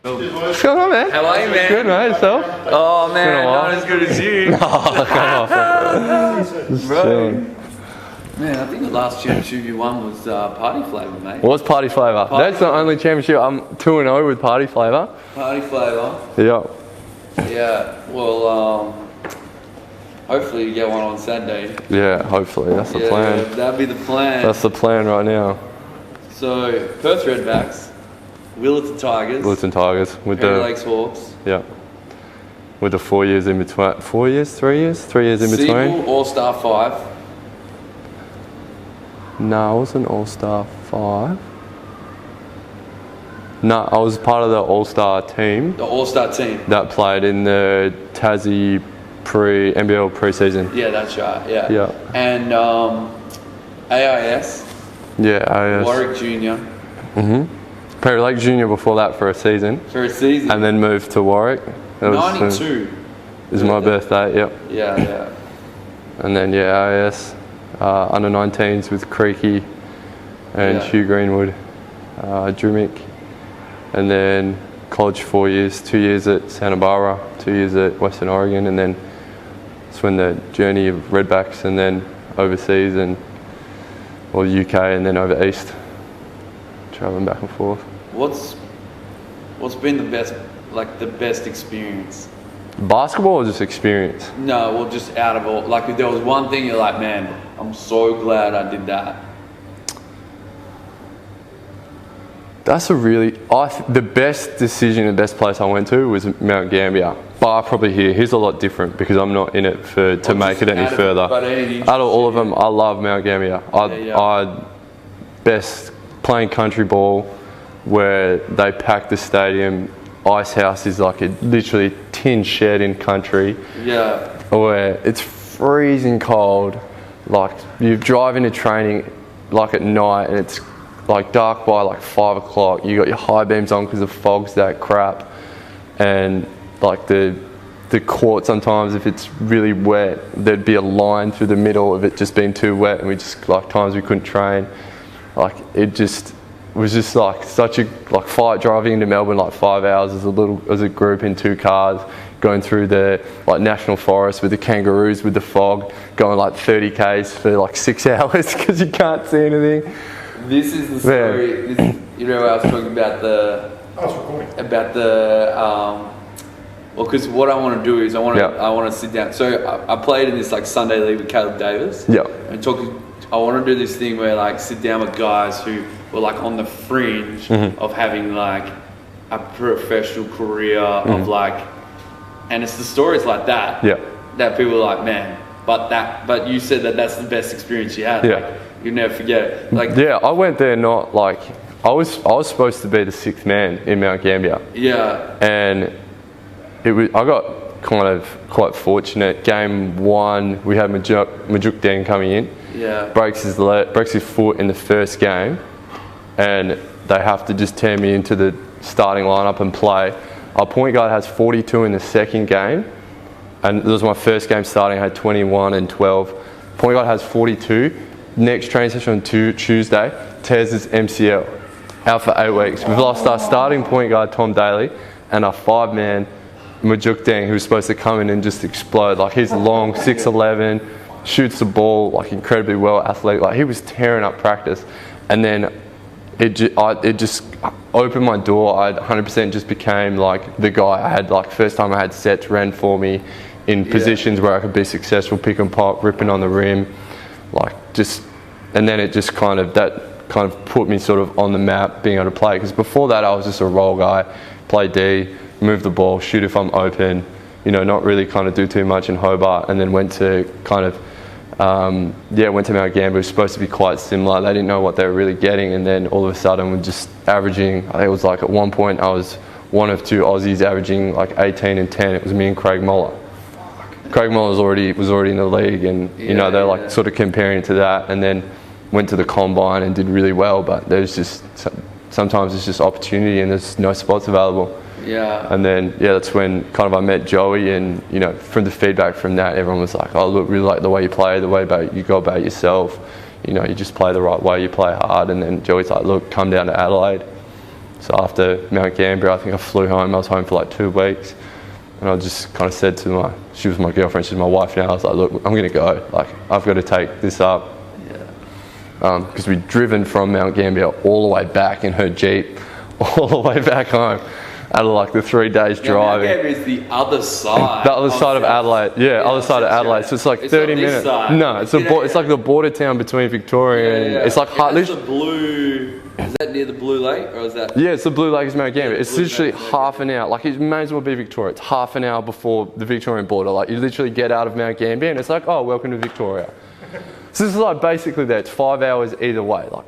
What's going on, man? How are you, man? Good, mate. Yourself? Oh, man, not as good as you. Oh, come on. Bro. Man, I think the last championship you won was Party Flavour, mate. What's Party Flavour? That's the only championship. I'm 2-0 with Party Flavour. Party Flavour? Yeah. Yeah, well, hopefully you get one on Saturday. Yeah, hopefully. That's the plan. That'd be the plan. That's the plan right now. So, Perth Redbacks, Willetton Tigers, Willetton Tigers. With Perry the, Lakes Hawks. Yeah. With the 4 years in between. 4 years? 3 years? 3 years in between? Seagull All-Star 5. No, I wasn't All-Star 5. No, I was part of the All-Star team. The All-Star team. That played in the Tassie NBL pre-season. Yeah, that's right, yeah. Yeah. And AIS. Yeah, AIS. Warwick Junior. Perry Lake Junior before that for a season. For a season. And then moved to Warwick. That was 92. Is my birthday, yep. Yeah. And then, AIS. Under 19s with Creaky and Hugh Greenwood, Drumick. And then college 4 years, 2 years at Santa Barbara, 2 years at Western Oregon, and then it's when the journey of Redbacks and then overseas and UK and then over east, traveling back and forth. What's been the best experience? Basketball or just experience? No, well, just out of all, like if there was one thing you're like, man, I'm so glad I did that. That's the best decision, the best place I went to was Mount Gambier. Bar probably here. Here's a lot different because I'm not in it to make it any further. Out of all of them, I love Mount Gambier. I best playing country ball where they pack the stadium. Ice house is like a literally tin shed in country. Yeah. Where it's freezing cold. Like you drive into training like at night and it's like dark by like 5 o'clock. You got your high beams on because the fog's that crap, and like the court sometimes if it's really wet there'd be a line through the middle of it just being too wet, and we just like times we couldn't train. Like it just was just like such a fight driving into Melbourne like 5 hours as a group in 2 cars going through the like national forest with the kangaroos with the fog going like 30 k's for like 6 hours because you can't see anything. This is the story. You know, I was talking about well, because what I want to do is I want to sit down. So I played in this like Sunday league with Caleb Davis. Yeah. And I want to do this thing where like sit down with guys who were like on the fringe of having like a professional career of like, and it's the stories like that. Yeah. That people are like, man, but you said that's the best experience you had. Yeah. Like, you never forget it. Like, yeah, I went there not like I was supposed to be the 6th man in Mount Gambier. Yeah. And I got kind of quite fortunate. Game 1, we had Majuk Dan coming in. Yeah. Breaks his foot in the first game, and they have to just tear me into the starting lineup and play. Our point guard has 42 in the second game, and it was my first game starting. I had 21 and 12. Point guard has 42. Next training session on Tuesday, tears his MCL, out for 8 weeks. We've lost our starting point guard Tom Daly and our 5-man Majuk Deng, who was supposed to come in and just explode. Like he's long, 6'11", shoots the ball like incredibly well, athletic. Like he was tearing up practice, and then it just opened my door. I 100% just became like the guy. I had like first time I had sets ran for me in positions where I could be successful, pick and pop, ripping on the rim. And then it just kind of put me sort of on the map being able to play, because before that I was just a role guy, play D, move the ball, shoot if I'm open, not really kind of do too much in Hobart, and then went to Mount Gambier. It was supposed to be quite similar. They didn't know what they were really getting, and then all of a sudden we're just averaging, I think it was like at one point I was one of 2 Aussies averaging like 18 and 10. It was me and Craig Moller. Craig Moller was already in the league, and they're like sort of comparing it to that, and then went to the combine and did really well. But there's just sometimes it's just opportunity, and there's no spots available. Yeah. And then that's when kind of I met Joey, and from the feedback from that, everyone was like, "Oh, look, really like the way you play, the way you go about yourself. You just play the right way, you play hard." And then Joey's like, "Look, come down to Adelaide." So after Mount Gambier, I think I flew home. I was home for like 2 weeks. And I just kind of said to she was my girlfriend, she's my wife now. I was like, look, I'm going to go. Like, I've got to take this up. Because we'd driven from Mount Gambier all the way back in her Jeep, all the way back home. Out of like the 3 days driving. Mount Gambier is the other side. The other side of Adelaide. Yeah, other side of Adelaide. So it's like 30 minutes. Side. No, it's like the border town between Victoria and it's like the blue. Is that near the Blue Lake or is that? Yeah, it's the Blue Lake is Mount Gambier. It's literally half an hour. Like it may as well be Victoria. It's half an hour before the Victorian border. Like you literally get out of Mount Gambier and it's like, oh, welcome to Victoria. So this is like basically that. It's 5 hours either way. Like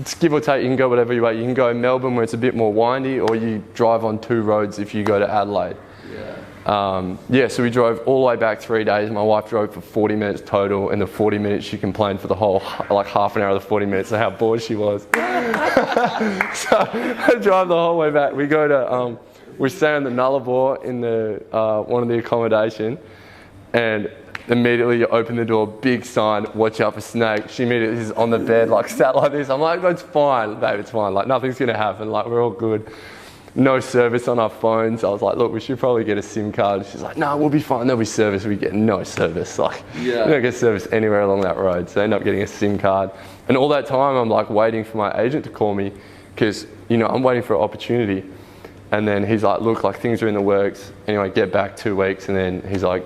it's give or take, you can go whatever you want. You can go in Melbourne where it's a bit more windy, or you drive on 2 roads if you go to Adelaide. So we drove all the way back 3 days. My wife drove for 40 minutes total, and the 40 minutes she complained for the whole, like half an hour of the 40 minutes of how bored she was. So I drive the whole way back. We go to, we stay on the Nullarbor in the one of the accommodation, and immediately you open the door, big sign, watch out for snake. She immediately is on the bed, like sat like this. I'm like, it's fine, babe, it's fine. Like nothing's gonna happen, like we're all good. No service on our phones. I was like, look, we should probably get a SIM card. She's like, no, we'll be fine, there'll be service. We get no service. Like, you don't get service anywhere along that road. So I end up getting a SIM card. And all that time I'm like waiting for my agent to call me because, I'm waiting for an opportunity. And then he's like, look, like things are in the works. Anyway, get back 2 weeks. And then he's like,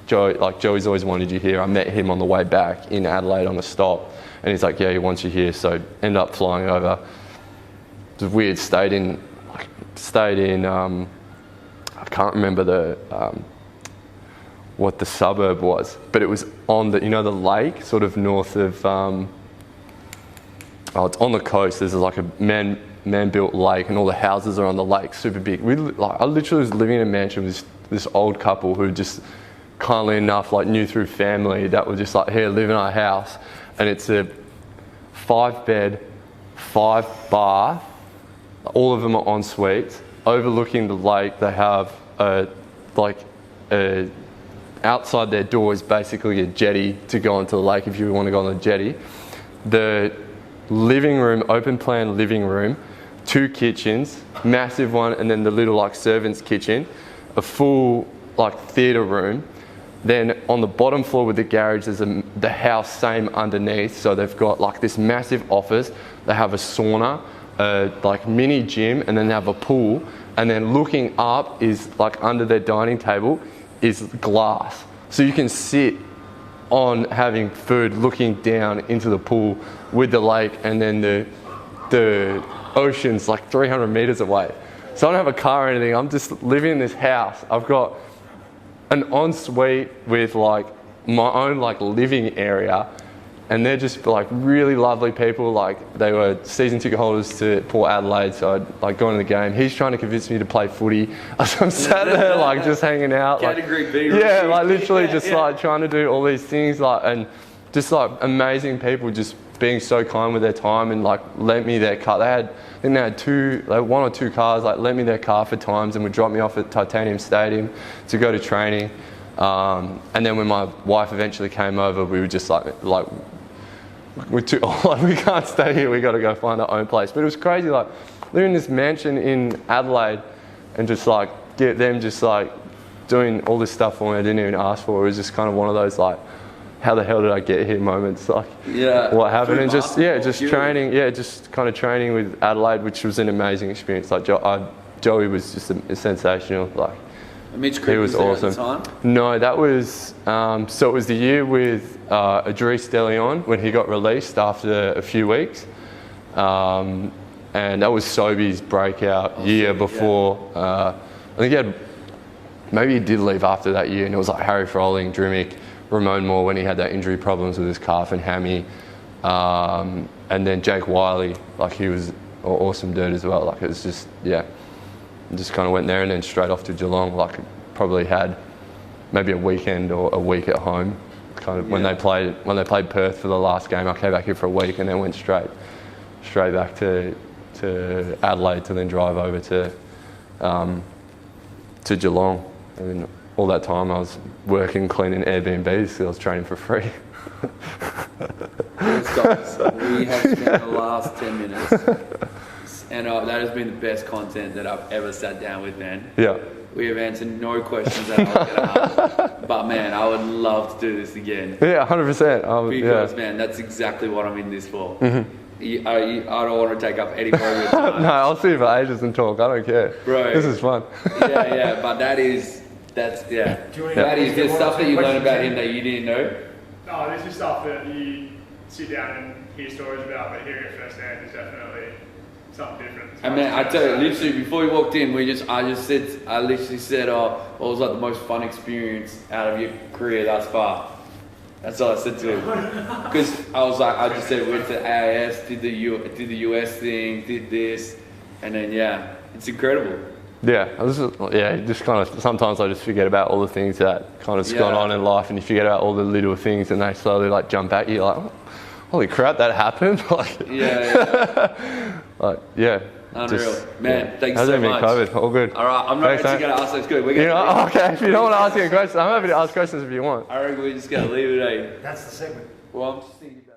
Joey's always wanted you here. I met him on the way back in Adelaide on a stop. And he's like, yeah, he wants you here. So end up flying over. It was weird, stayed in, I can't remember what the suburb was, but it was on the, the lake, sort of north of, it's on the coast. There's like a man-built lake and all the houses are on the lake, super big. I literally was living in a mansion with this old couple who just, kindly enough, like knew through family that were just like, here, live in our house. And it's a 5-bed, 5-bath, all of them are en suites, overlooking the lake. They have outside their door is basically a jetty to go onto the lake if you want to go on the jetty. The living room, open plan living room, 2 kitchens, massive one, and then the little like servant's kitchen, a full like theatre room. Then on the bottom floor with the garage, there's the house same underneath. So they've got like this massive office. They have a sauna, like mini gym, and then they have a pool. And then looking up is like under their dining table is glass. So you can sit on having food looking down into the pool with the lake, and then the ocean's like 300 meters away. So I don't have a car or anything. I'm just living in this house. I've got an ensuite with like my own like living area, and they're just like really lovely people. Like they were season ticket holders to Port Adelaide, so I'd like go into the game. He's trying to convince me to play footy. So I'm sat there like just hanging out. Category B. Yeah, like literally just like trying to do all these things, like, and just like amazing people just being so kind with their time and like lent me their car. I think they had 1 or 2 cars, like lent me their car for times and would drop me off at Titanium Stadium to go to training. And then when my wife eventually came over, we were just like we can't stay here, we got to go find our own place. But it was crazy, like living in this mansion in Adelaide and just like get them just like doing all this stuff for me I didn't even ask for. It was just kind of one of those like, how the hell did I get here moments, like what happened, and just training, just kind of training with Adelaide, which was an amazing experience. Like Joey was just sensational. Like he was awesome. At the time? No, that was so it was the year with Idris Deleon when he got released after a few weeks, and that was Sobey's breakout year before. I think maybe he did leave after that year, and it was like Harry Froling, Drimmick, Ramon Moore when he had that injury problems with his calf and hammy, and then Jake Wiley, like he was an awesome dude as well. Like it was just just kind of went there and then straight off to Geelong. Like probably had maybe a weekend or a week at home. Kind of when they played Perth for the last game, I came back here for a week and then went straight back to Adelaide to then drive over to Geelong. And all that time I was working, cleaning Airbnbs, so I was training for free. Let's go. So we have spent the last 10 minutes And that has been the best content that I've ever sat down with, man. Yeah. We have answered no questions that I was going to ask. But, man, I would love to do this again. Yeah, 100%. Because, man, that's exactly what I'm in this for. Mm-hmm. I don't want to take up any more of your time. No, I'll sit for ages and talk. I don't care. Bro. This is fun. Yeah. But that is the stuff that you learn about him that you didn't know. No, this is stuff that you sit down and hear stories about, but hearing it firsthand is definitely something different. And man, I tell you, literally before we walked in, I literally said, what was like the most fun experience out of your career thus far? That's all I said to him. Because I just said, went to AIS, did the US thing, did this, and then it's incredible. Yeah, just kind of, sometimes I just forget about all the things that kind of gone on in life, and you forget about all the little things, and they slowly like jump at you like, holy crap, that happened. Unreal. Man, thanks so much. COVID. All good. All right, I'm not actually going to ask those good. Okay, if you don't want to ask any questions, I'm happy to ask questions if you want. I reckon we're just going to leave it, That's the segment. Well, I'm just thinking about